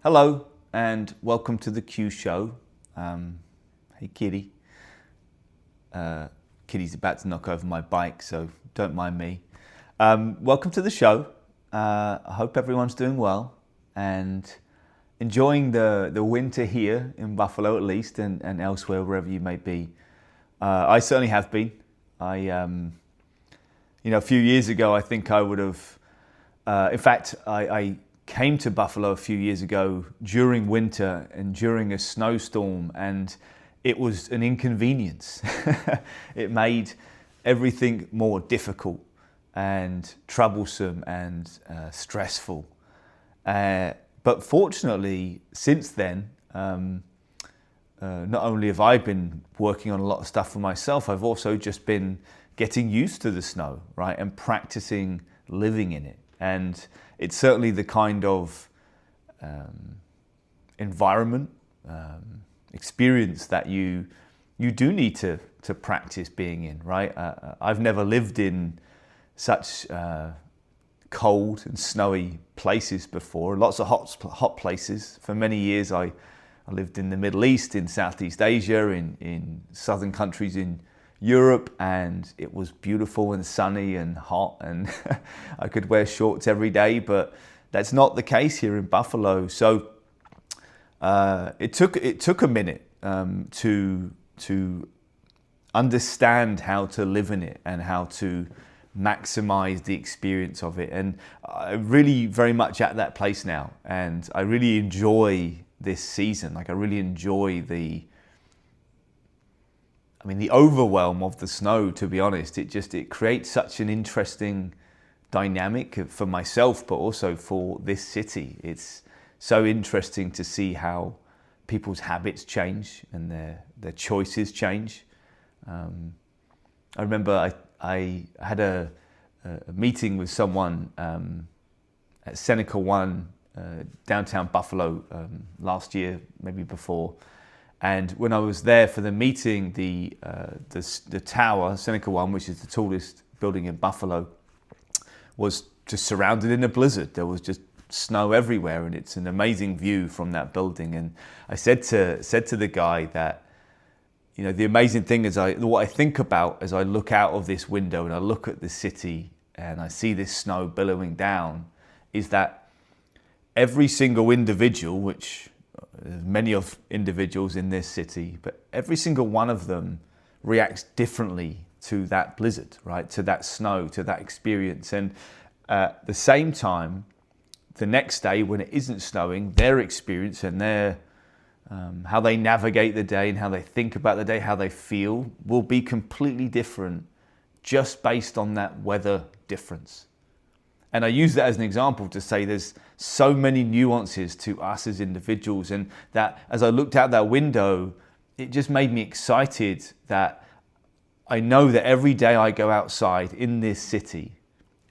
Hello and welcome to the Q Show. Hey Kitty. Kitty's about to knock over my bike, so don't mind me. Welcome to the show. I hope everyone's doing well and enjoying the winter here in Buffalo at least, and elsewhere wherever you may be. I certainly have been. A few years ago I think I would have, I came to Buffalo a few years ago during winter and during a snowstorm, and it was an inconvenience. It made everything more difficult and troublesome and stressful. But fortunately, since then, not only have I been working on a lot of stuff for myself, I've also just been getting used to the snow, right, and practicing living in it. And it's certainly the kind of environment, experience that you do need to practice being in, right? I've never lived in such cold and snowy places before. Lots of hot places. For many years, I lived in the Middle East, in Southeast Asia, in southern countries in Europe, and it was beautiful and sunny and hot, and I could wear shorts every day, but that's not the case here in Buffalo. So it took a minute to understand how to live in it and how to maximize the experience of it. And I'm really very much at that place now, and I really enjoy this season. Like, I really enjoy the overwhelm of the snow, to be honest. It creates such an interesting dynamic for myself, but also for this city. It's so interesting to see how people's habits change and their choices change. I remember I had a meeting with someone at Seneca One, downtown Buffalo, last year, maybe before. And when I was there for the meeting, the tower, Seneca One, which is the tallest building in Buffalo, was just surrounded in a blizzard. There was just snow everywhere, and it's an amazing view from that building. And I said to the guy that, the amazing thing is what I think about as I look out of this window and I look at the city and I see this snow billowing down, is that every single individual, which there's many of individuals in this city, but every single one of them reacts differently to that blizzard, right? To that snow, to that experience. And at the same time, the next day when it isn't snowing, their experience and their how they navigate the day and how they think about the day, how they feel, will be completely different just based on that weather difference. And I use that as an example to say there's so many nuances to us as individuals, and that as I looked out that window, it just made me excited that I know that every day I go outside in this city,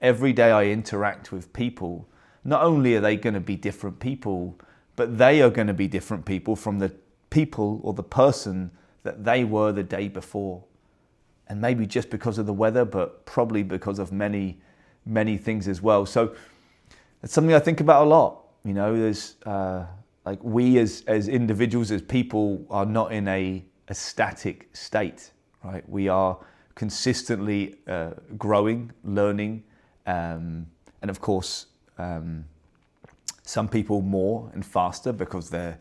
every day I interact with people, not only are they going to be different people, but they are going to be different people from the people or the person that they were the day before. And maybe just because of the weather, but probably because of many things as well. So it's something I think about a lot. There's we as individuals, as people, are not in a static state, right? We are consistently growing, learning, and of course, some people more and faster because they're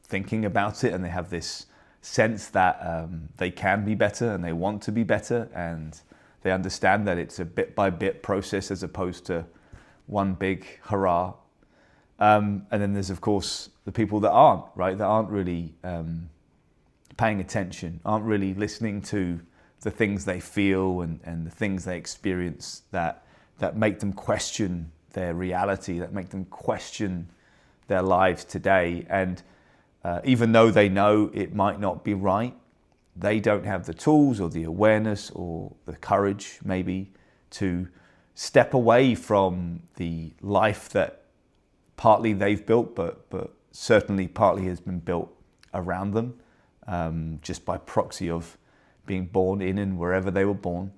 thinking about it and they have this sense that they can be better and they want to be better, and they understand that it's a bit by bit process as opposed to one big hurrah. And then there's, of course, the people that aren't, right? That aren't really paying attention, aren't really listening to the things they feel and the things they experience that make them question their reality, that make them question their lives today. And even though they know it might not be right, they don't have the tools or the awareness or the courage maybe to step away from the life that partly they've built, but certainly partly has been built around them, just by proxy of being born in and wherever they were born.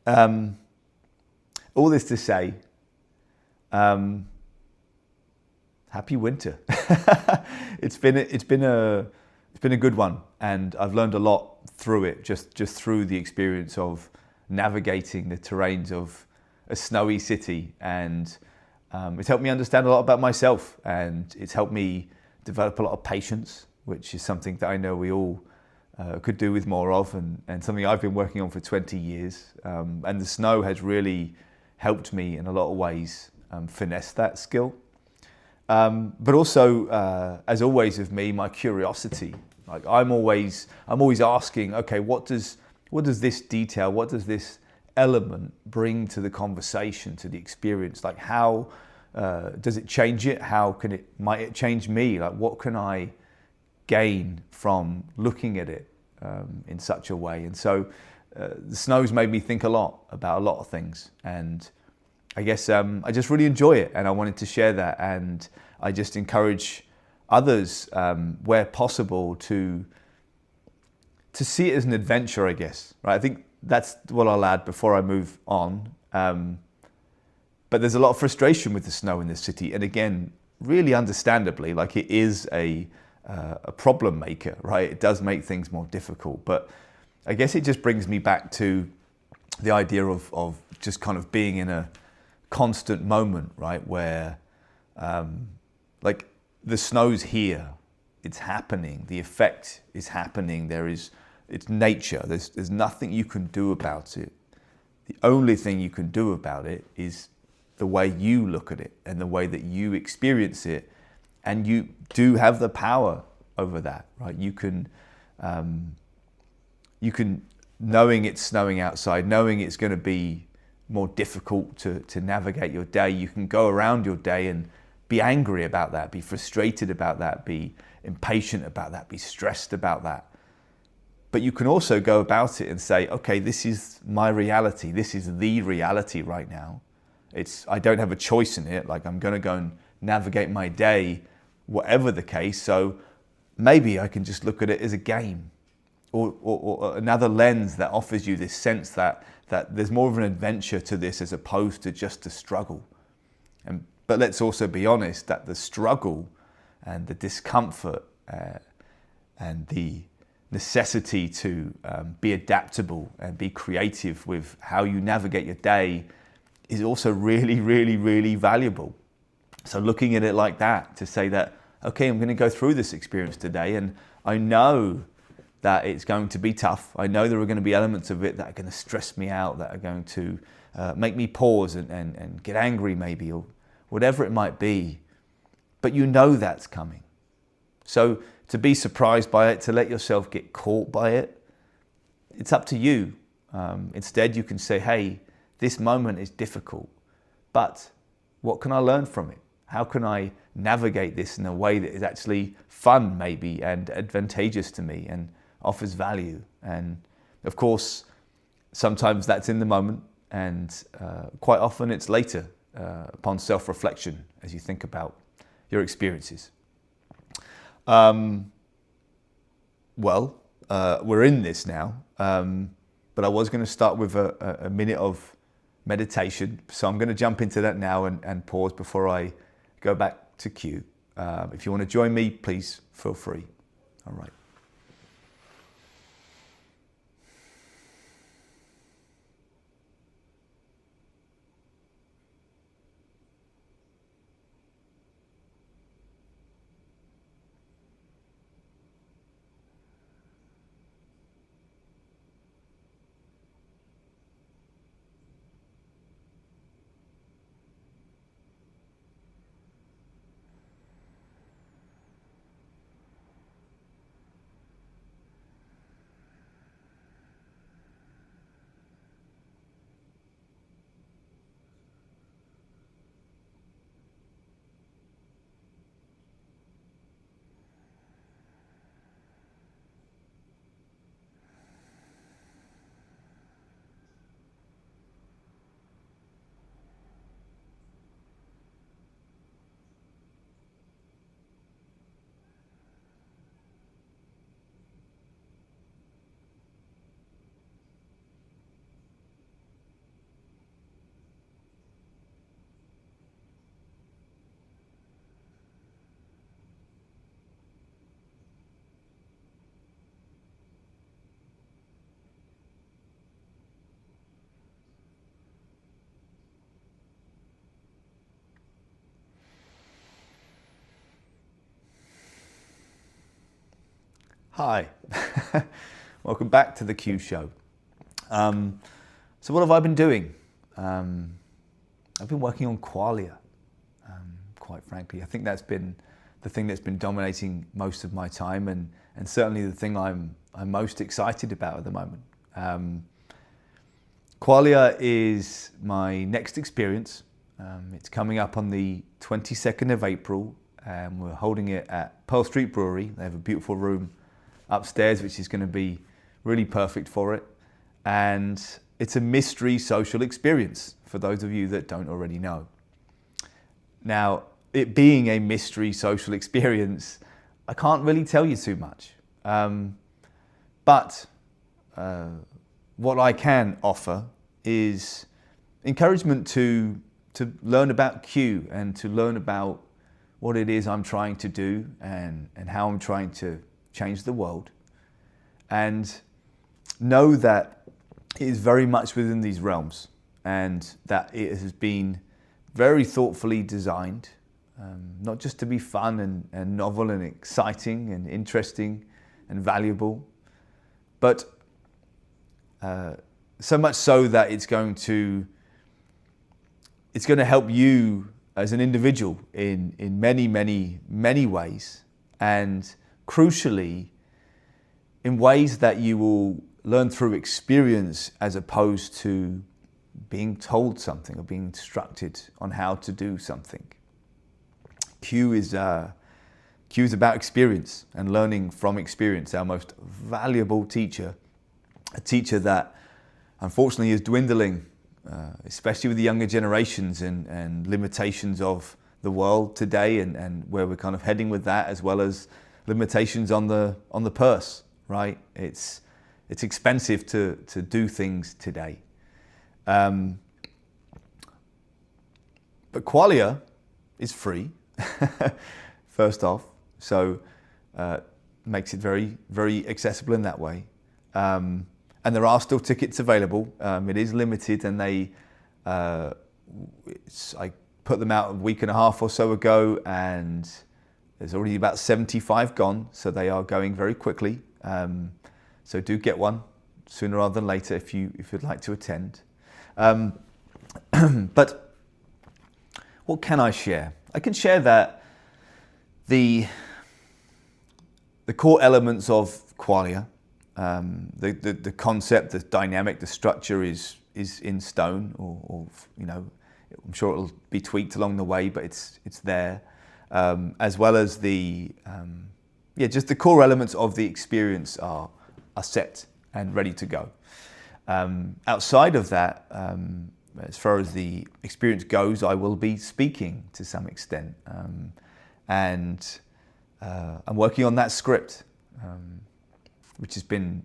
All this to say, happy winter. It's been a good one, and I've learned a lot through it, just through the experience of navigating the terrains of a snowy city, and it's helped me understand a lot about myself, and it's helped me develop a lot of patience, which is something that I know we all could do with more of, and something I've been working on for 20 years. And the snow has really helped me in a lot of ways finesse that skill. But also, as always with me, my curiosity. Like I'm always asking, okay, what does this detail, what does this element bring to the conversation, to the experience? Like how does it change it? Might it change me? Like what can I gain from looking at it in such a way? And so the snow's made me think a lot about a lot of things, and I guess I just really enjoy it, and I wanted to share that, and I just encourage others where possible to see it as an adventure, I guess, right? I think that's what I'll add before I move on. But there's a lot of frustration with the snow in this city, and again, really understandably, like it is a problem maker, right? It does make things more difficult, but I guess it just brings me back to the idea of just kind of being in a constant moment, right? Where like the snow's here, it's happening, the effect is happening, it's nature, there's nothing you can do about it. The only thing you can do about it is the way you look at it and the way that you experience it, and you do have the power over that, right? You can knowing it's snowing outside, knowing it's going to be more difficult to navigate your day, you can go around your day and be angry about that, be frustrated about that, be impatient about that, be stressed about that. But you can also go about it and say, okay, this is my reality. This is the reality right now. I don't have a choice in it. Like I'm going to go and navigate my day, whatever the case. So maybe I can just look at it as a game, or another lens that offers you this sense that there's more of an adventure to this as opposed to just a struggle. But let's also be honest that the struggle and the discomfort and the necessity to be adaptable and be creative with how you navigate your day is also really, really, really valuable. So looking at it like that, to say that, okay, I'm going to go through this experience today, and I know that it's going to be tough. I know there are going to be elements of it that are going to stress me out, that are going to make me pause and get angry maybe, or whatever it might be. But you know that's coming. So to be surprised by it, to let yourself get caught by it, it's up to you. Instead, you can say, hey, this moment is difficult, but what can I learn from it? How can I navigate this in a way that is actually fun maybe and advantageous to me and offers value? And of course, sometimes that's in the moment, and quite often it's later upon self-reflection as you think about your experiences. We're in this now, but I was going to start with a minute of meditation, so I'm going to jump into that now and pause before I go back to Q. If you want to join me, please feel free. All right. Hi, welcome back to the Q Show. So what have I been doing? I've been working on Qualia, quite frankly. I think that's been the thing that's been dominating most of my time, and certainly the thing I'm most excited about at the moment. Qualia is my next experience. It's coming up on the 22nd of April, and we're holding it at Pearl Street Brewery. They have a beautiful room upstairs, which is going to be really perfect for it. And it's a mystery social experience, for those of you that don't already know. Now, it being a mystery social experience, I can't really tell you too much. But what I can offer is encouragement to learn about Q and to learn about what it is I'm trying to do and how I'm trying to change the world. And know that it is very much within these realms, and that it has been very thoughtfully designed, not just to be fun and novel and exciting and interesting and valuable, but so much so that it's going to help you as an individual in many, many, many ways, and crucially in ways that you will learn through experience as opposed to being told something or being instructed on how to do something. Q is about experience and learning from experience. Our most valuable teacher, a teacher that unfortunately is dwindling, especially with the younger generations and limitations of the world today, and where we're kind of heading with that, as well as limitations on the purse, right? It's expensive to do things today. But Qualia is free, first off, so makes it very, very accessible in that way. And there are still tickets available. It is limited, and I put them out a week and a half or so ago, and there's already about 75 gone, so they are going very quickly. So do get one sooner rather than later if you'd like to attend. But what can I share? I can share that the core elements of Qualia, the concept, the dynamic, the structure is in stone, or I'm sure it'll be tweaked along the way, but it's there, as well as just the core elements of the experience are set and ready to go. Outside of that, as far as the experience goes, I will be speaking to some extent, and I'm working on that script, which has been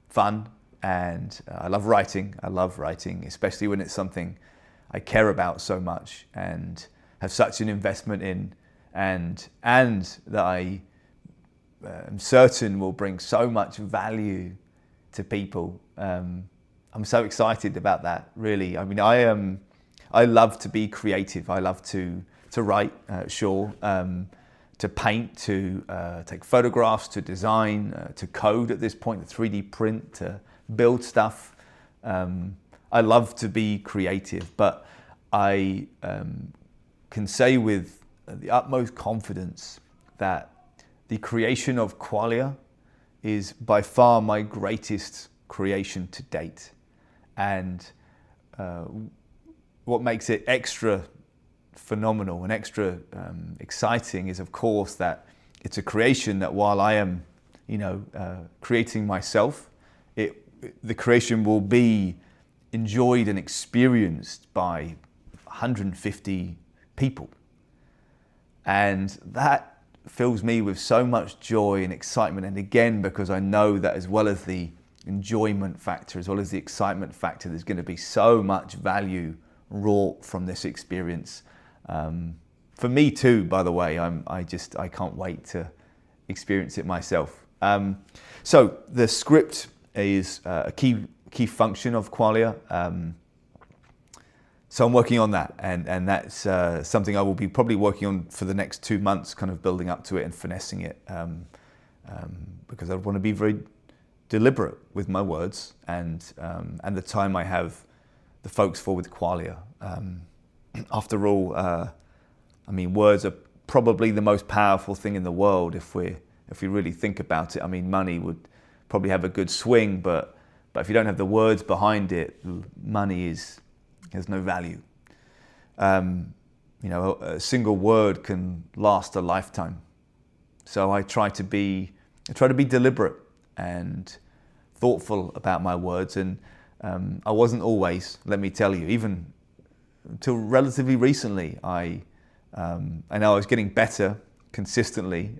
fun, and I love writing. I love writing, especially when it's something I care about so much and have such an investment in, and that I am certain will bring so much value to people. I'm so excited about that, really. I mean, I love to be creative. I love to write, to paint, to take photographs, to design, to code at this point, to 3D print, to build stuff. I love to be creative, but I can say with the utmost confidence that the creation of Qualia is by far my greatest creation to date. And what makes it extra phenomenal and extra exciting is, of course, that it's a creation that while I am, creating myself, the creation will be enjoyed and experienced by 150 people. And that fills me with so much joy and excitement. And again, because I know that as well as the enjoyment factor, as well as the excitement factor, there's going to be so much value wrought from this experience. For me too, by the way, I can't wait to experience it myself. So the script is a key function of Qualia. So I'm working on that, and that's something I will be probably working on for the next 2 months, kind of building up to it and finessing it. because I want to be very deliberate with my words and the time I have the folks for with Qualia. After all, I mean, words are probably the most powerful thing in the world if we really think about it. I mean, money would probably have a good swing, but if you don't have the words behind it, money has no value. You know, a single word can last a lifetime. So I try to be deliberate and thoughtful about my words, and I wasn't always, let me tell you, even until relatively recently. I know I was getting better consistently,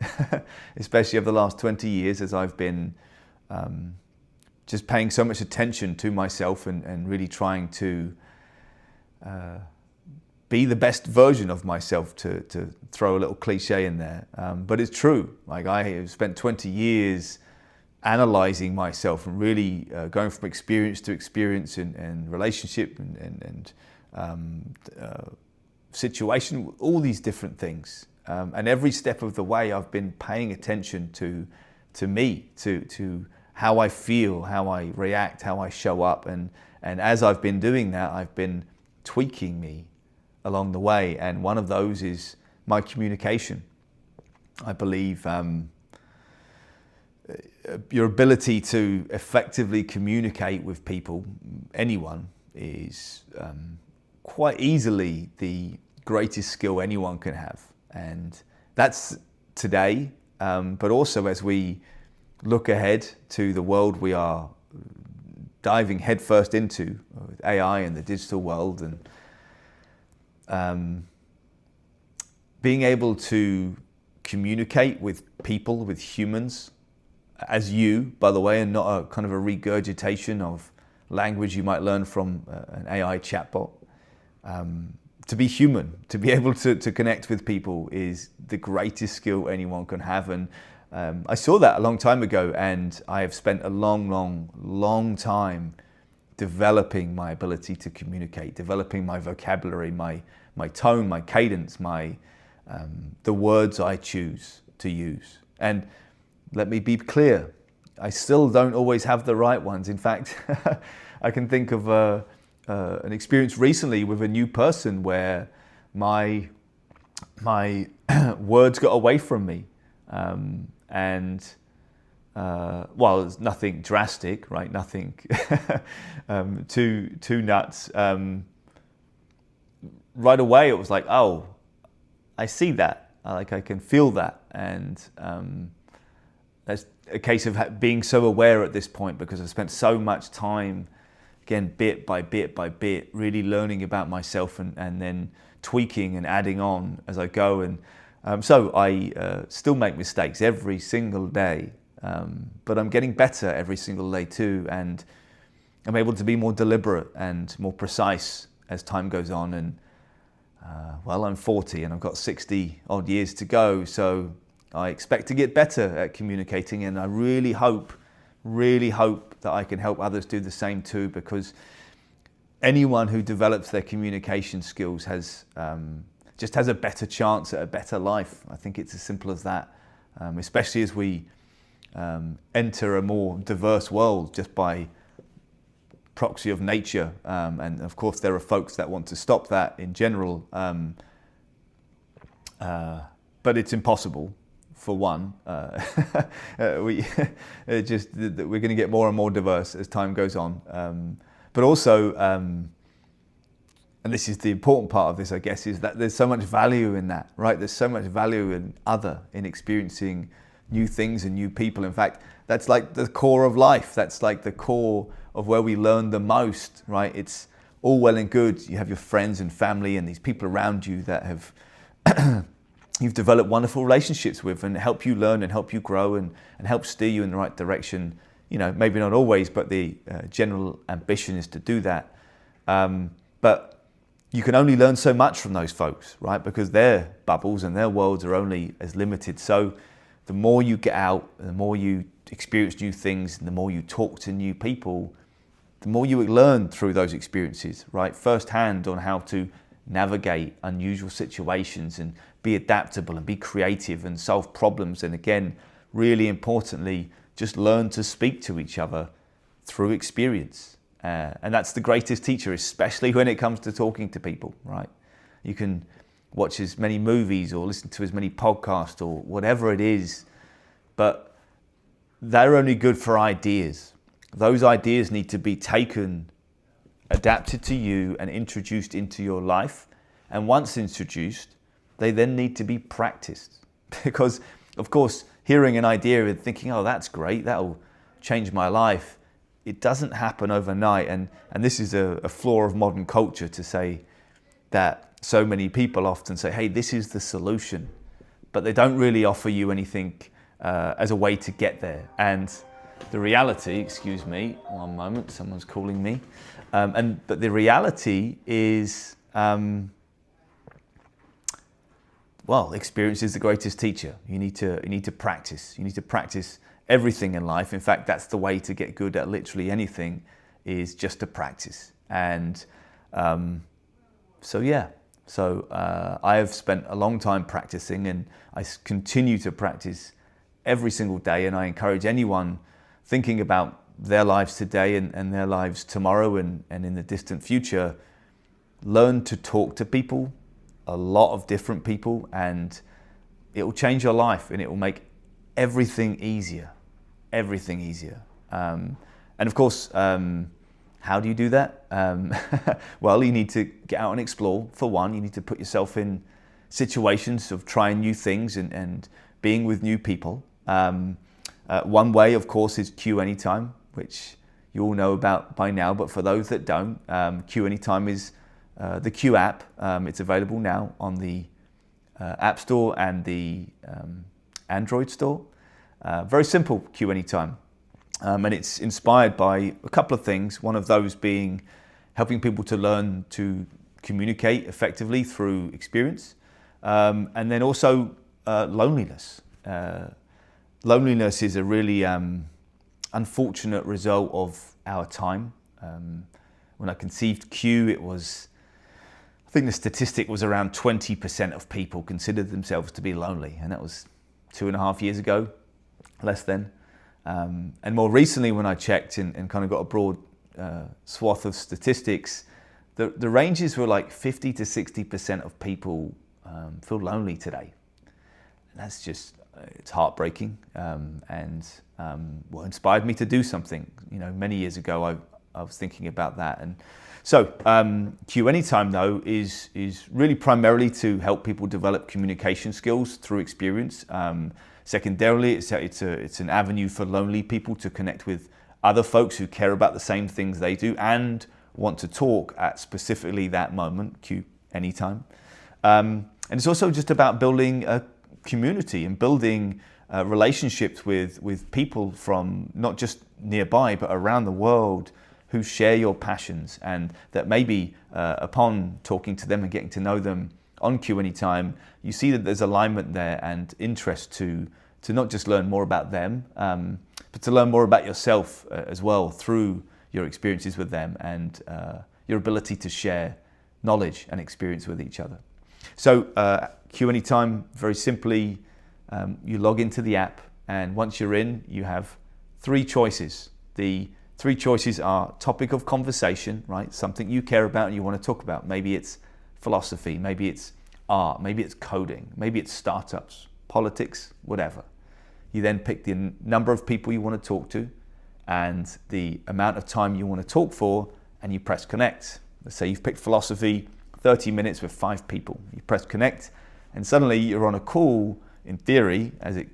especially over the last 20 years as I've been just paying so much attention to myself and really trying to be the best version of myself, to throw a little cliche in there. But it's true. Like, I have spent 20 years analyzing myself and really going from experience to experience and relationship and situation, all these different things. And every step of the way I've been paying attention to me, to how I feel, how I react, how I show up. And as I've been doing that, I've been tweaking me along the way. And one of those is my communication. I believe your ability to effectively communicate with people, anyone, is quite easily the greatest skill anyone can have. And that's today, but also as we look ahead to the world we are diving headfirst into, with AI and the digital world, and being able to communicate with people, with humans, as you, by the way, and not a kind of a regurgitation of language you might learn from an AI chatbot. To be human, to be able to connect with people is the greatest skill anyone can have. And I saw that a long time ago, and I have spent a long time developing my ability to communicate, developing my vocabulary, my tone, my cadence, the words I choose to use. And let me be clear, I still don't always have the right ones. In fact, I can think of an experience recently with a new person where my words got away from me. Well, it's nothing drastic, right? Nothing too nuts. Right away, it was like, oh, I see that. I can feel that. And that's a case of being so aware at this point, because I spent so much time, again, bit by bit, really learning about myself and then tweaking and adding on as I go. And so I still make mistakes every single day, but I'm getting better every single day too. And I'm able to be more deliberate and more precise as time goes on. And well, I'm 40 and I've got 60 odd years to go. So I expect to get better at communicating, and I really hope that I can help others do the same too, because anyone who develops their communication skills just has a better chance at a better life. I think it's as simple as that, especially as we enter a more diverse world just by proxy of nature. And of course, there are folks that want to stop that in general, but it's impossible. For one, we're going to get more and more diverse as time goes on. But also, and this is the important part of this, I guess, is that there's so much value in that, right? There's so much value in experiencing new things and new people. In fact, that's like the core of life. That's like the core of where we learn the most, right? It's all well and good. You have your friends and family and these people around you that have you've developed wonderful relationships with, and help you learn and help you grow and help steer you in the right direction. You know, maybe not always, but the general ambition is to do that. But you can only learn so much from those folks, right? Because their bubbles and their worlds are only as limited. So the more you get out, the more you experience new things, and the more you talk to new people, the more you learn through those experiences, right? Firsthand on how to navigate unusual situations and be adaptable and be creative and solve problems. And again, really importantly, just learn to speak to each other through experience. And that's the greatest teacher, especially when it comes to talking to people, right? You can watch as many movies or listen to as many podcasts or whatever it is, but they're only good for ideas. Those ideas need to be taken, adapted to you, and introduced into your life. And once introduced, they then need to be practiced. Because, of course, hearing an idea and thinking, oh, that's great, that'll change my life, it doesn't happen overnight. And this is a flaw of modern culture, to say that so many people often say, hey, this is the solution, but they don't really offer you anything as a way to get there. And the reality, excuse me, one moment, someone's calling me. But the reality is, experience is the greatest teacher. You need to practice. You need to practice everything in life. In fact, that's the way to get good at literally anything, is just to practice. And I have spent a long time practicing, and I continue to practice every single day. And I encourage anyone thinking about their lives today and their lives tomorrow and in the distant future, learn to talk to people, a lot of different people, and it will change your life, and it will make everything easier. And of course, how do you do that? Well, you need to get out and explore. For one, you need to put yourself in situations of trying new things and being with new people. One way, of course, is Q Anytime, which you all know about by now, but for those that don't, Q Anytime is the Q app. It's available now on the App Store and the Android store. Very simple, Q Anytime. And it's inspired by a couple of things. One of those being helping people to learn to communicate effectively through experience. And then also loneliness. Loneliness is a really unfortunate result of our time. When I conceived Q, I think the statistic was around 20% of people considered themselves to be lonely. And that was 2.5 years ago, less than. And more recently, when I checked and kind of got a broad swath of statistics, the ranges were like 50 to 60% of people feel lonely today. And that's just, it's heartbreaking, and inspired me to do something. Many years ago, I was thinking about that. And so Q Anytime, though, is really primarily to help people develop communication skills through experience. Secondarily, it's an avenue for lonely people to connect with other folks who care about the same things they do and want to talk at specifically that moment, Q Anytime. And it's also just about building a community and building relationships with people from not just nearby, but around the world, who share your passions, and that maybe upon talking to them and getting to know them on Q Anytime, you see that there's alignment there and interest to not just learn more about them, but to learn more about yourself as well through your experiences with them and your ability to share knowledge and experience with each other. So Q Anytime, very simply, you log into the app, and once you're in, you have 3 choices. The 3 choices are topic of conversation, right? Something you care about and you want to talk about. Maybe it's philosophy, maybe it's art, maybe it's coding, maybe it's startups, politics, whatever. You then pick the number of people you want to talk to and the amount of time you want to talk for, and you press connect. Let's say you've picked philosophy, 30 minutes with 5 people. You press connect, and suddenly you're on a call, in theory, as it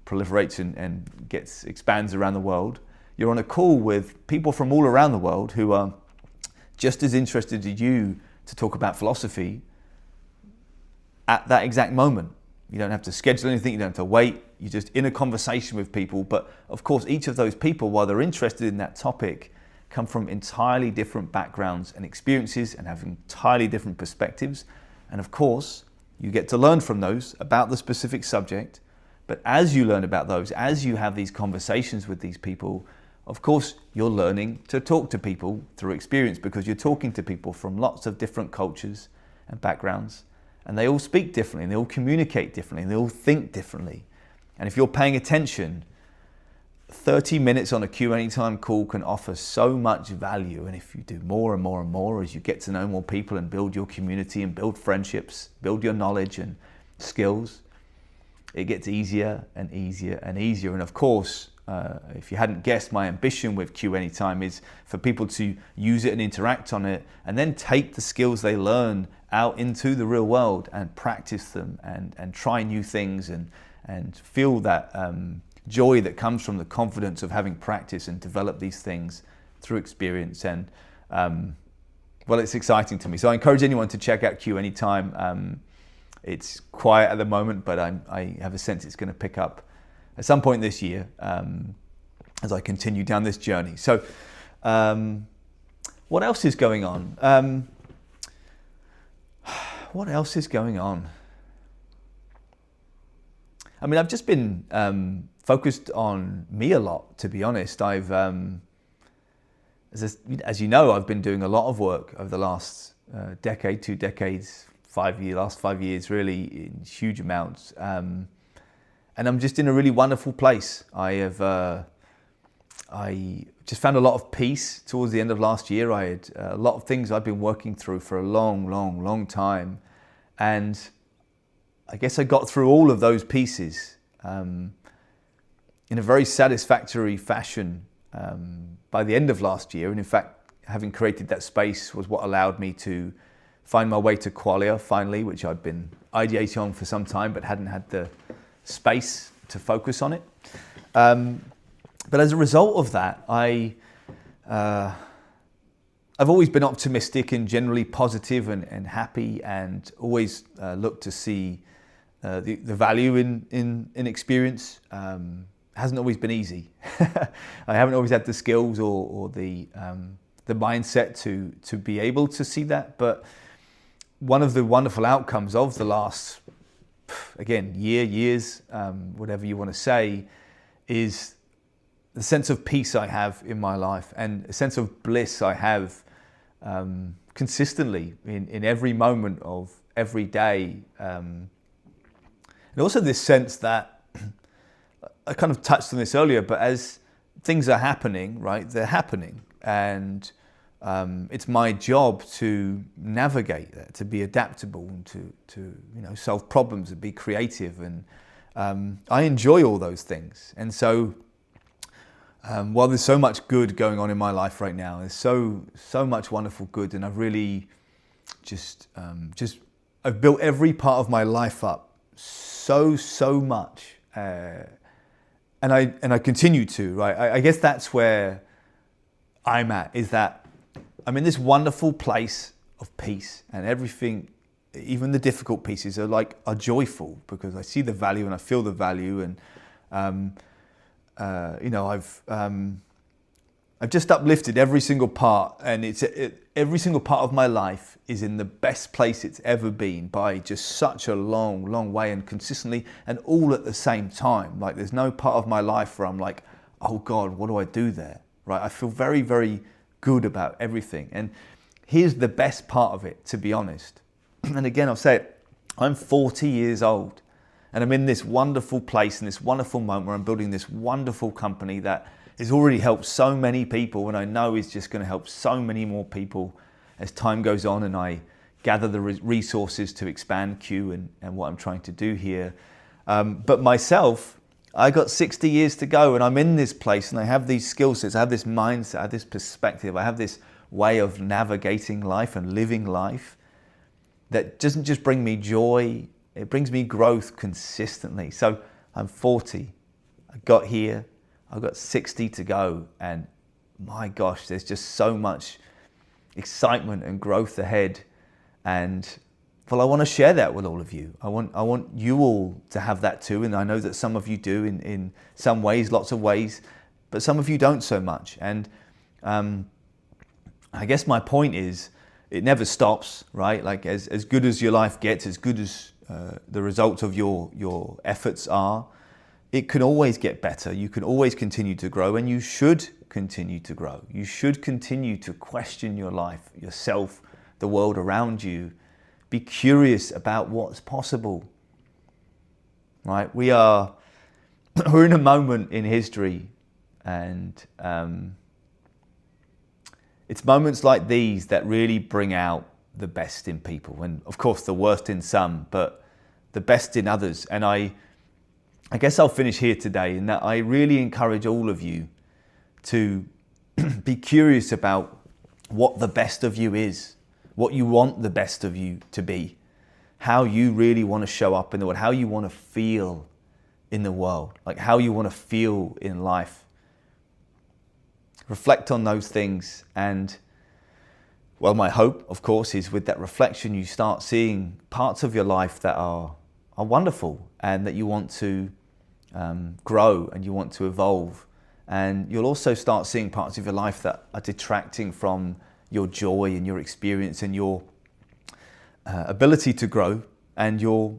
proliferates and expands around the world. You're on a call with people from all around the world who are just as interested as you to talk about philosophy at that exact moment. You don't have to schedule anything, you don't have to wait, you're just in a conversation with people. But of course, each of those people, while they're interested in that topic, come from entirely different backgrounds and experiences and have entirely different perspectives. And of course, you get to learn from those about the specific subject. But as you learn about those, as you have these conversations with these people, of course, you're learning to talk to people through experience, because you're talking to people from lots of different cultures and backgrounds, and they all speak differently, and they all communicate differently, and they all think differently. And if you're paying attention, 30 minutes on a Q Anytime call can offer so much value. And if you do more and more and more as you get to know more people and build your community and build friendships, build your knowledge and skills, it gets easier and easier and easier. And of course, if you hadn't guessed, my ambition with Q Anytime is for people to use it and interact on it and then take the skills they learn out into the real world and practice them and try new things and feel that joy that comes from the confidence of having practice and develop these things through experience. And well, it's exciting to me. So I encourage anyone to check out Q Anytime. It's quiet at the moment, but I have a sense it's going to pick up at some point this year as I continue down this journey. So what else is going on? What else is going on? I mean, I've just been focused on me a lot, to be honest. I've, as you know, I've been doing a lot of work over the last decade, 2 decades, last 5 years, really, in huge amounts. And I'm just in a really wonderful place. I just found a lot of peace towards the end of last year. I had a lot of things I've been working through for a long time. And I guess I got through all of those pieces in a very satisfactory fashion by the end of last year. And in fact, having created that space was what allowed me to find my way to Qualia finally, which I'd been ideating on for some time, but hadn't had the space to focus on it. But as a result of that, I've always been optimistic and generally positive and happy, and always looked to see the value in experience. Hasn't always been easy. I haven't always had the skills or the mindset to be able to see that. But one of the wonderful outcomes of the last, again, years, whatever you want to say, is the sense of peace I have in my life and a sense of bliss I have consistently in every moment of every day. And also this sense that, I kind of touched on this earlier, but as things are happening, right, they're happening. And it's my job to navigate that, to be adaptable, and to solve problems and be creative. And I enjoy all those things. And so while there's so much good going on in my life right now, there's so much wonderful good, and I've really I've built every part of my life up so much, and I continue to, right? I guess that's where I'm at, is that I'm in this wonderful place of peace, and everything, even the difficult pieces, are joyful because I see the value and I feel the value. And I've just uplifted every single part, and every single part of my life is in the best place it's ever been by just such a long way, and consistently, and all at the same time. Like, there's no part of my life where I'm like, oh God, what do I do there? Right? I feel very, very good about everything. And here's the best part of it, to be honest. And again, I'll say it, I'm 40 years old. And I'm in this wonderful place, in this wonderful moment where I'm building this wonderful company that has already helped so many people, and I know is just going to help so many more people as time goes on and I gather the resources to expand Q and what I'm trying to do here. But myself, I got 60 years to go, and I'm in this place, and I have these skill sets, I have this mindset, I have this perspective, I have this way of navigating life and living life that doesn't just bring me joy, it brings me growth consistently. So I'm 40, I got here, I've got 60 to go, and my gosh, there's just so much excitement and growth ahead. And well, I want to share that with all of you. I want you all to have that too, and I know that some of you do in some ways, lots of ways, but some of you don't so much. And I guess my point is, it never stops, right? Like as good as your life gets, as good as the results of your efforts are, it can always get better. You can always continue to grow, and you should continue to grow. You should continue to question your life, yourself, the world around you. Be curious about what's possible, right? We are we're in a moment in history, and it's moments like these that really bring out the best in people, and of course the worst in some, but the best in others. And I guess I'll finish here today in that I really encourage all of you to be curious about what the best of you is, what you want the best of you to be, how you really want to show up in the world, how you want to feel in the world, like how you want to feel in life. Reflect on those things, and well, my hope, of course, is with that reflection you start seeing parts of your life that are wonderful and that you want to grow and you want to evolve. And you'll also start seeing parts of your life that are detracting from your joy and your experience and your ability to grow and your,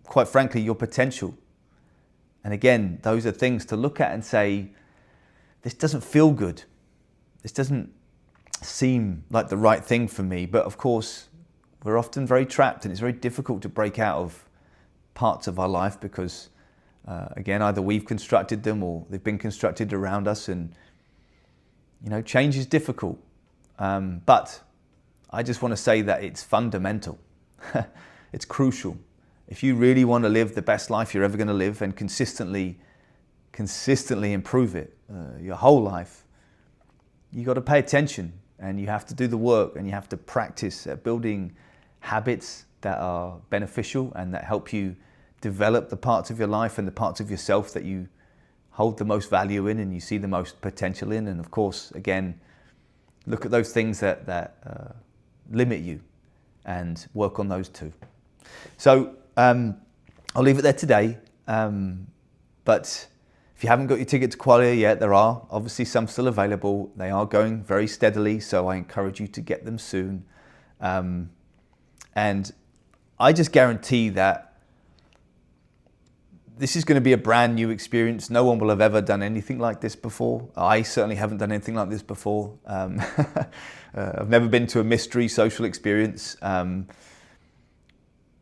quite frankly, your potential. And again, those are things to look at and say, this doesn't feel good. This doesn't seem like the right thing for me. But of course, we're often very trapped, and it's very difficult to break out of parts of our life because again, either we've constructed them or they've been constructed around us, and change is difficult. But I just want to say that it's fundamental. It's crucial. If you really want to live the best life you're ever going to live and consistently improve it your whole life, you got to pay attention, and you have to do the work, and you have to practice at building habits that are beneficial and that help you develop the parts of your life and the parts of yourself that you hold the most value in and you see the most potential in. And of course, again, look at those things that limit you and work on those too. So I'll leave it there today. But if you haven't got your ticket to Qualia yet, there are obviously some still available. They are going very steadily, so I encourage you to get them soon. And I just guarantee that this is going to be a brand new experience. No one will have ever done anything like this before. I certainly haven't done anything like this before. I've never been to a mystery social experience. But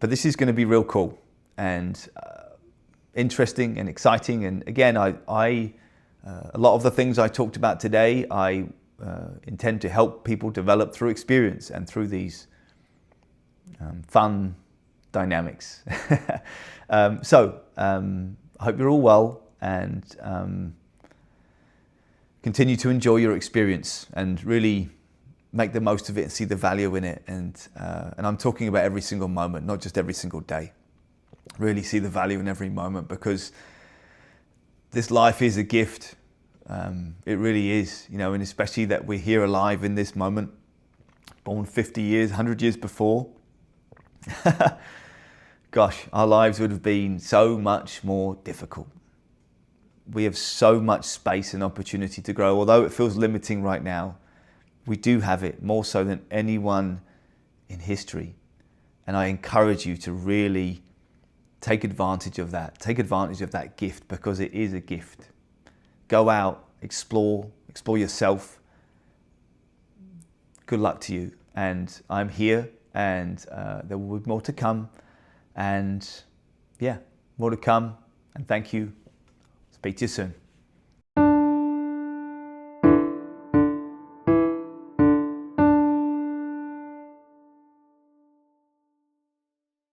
this is going to be real cool and interesting and exciting. And again, a lot of the things I talked about today, I intend to help people develop through experience and through these fun dynamics. I hope you're all well, and continue to enjoy your experience and really make the most of it and see the value in it. And I'm talking about every single moment, not just every single day. Really see the value in every moment, because this life is a gift. It really is, and especially that we're here alive in this moment, born 50 years, 100 years before. Gosh, our lives would have been so much more difficult. We have so much space and opportunity to grow. Although it feels limiting right now, we do have it more so than anyone in history. And I encourage you to really take advantage of that. Take advantage of that gift, because it is a gift. Go out, explore yourself. Good luck to you. And I'm here, and there will be more to come. And yeah, more to come. And thank you. Speak to you soon.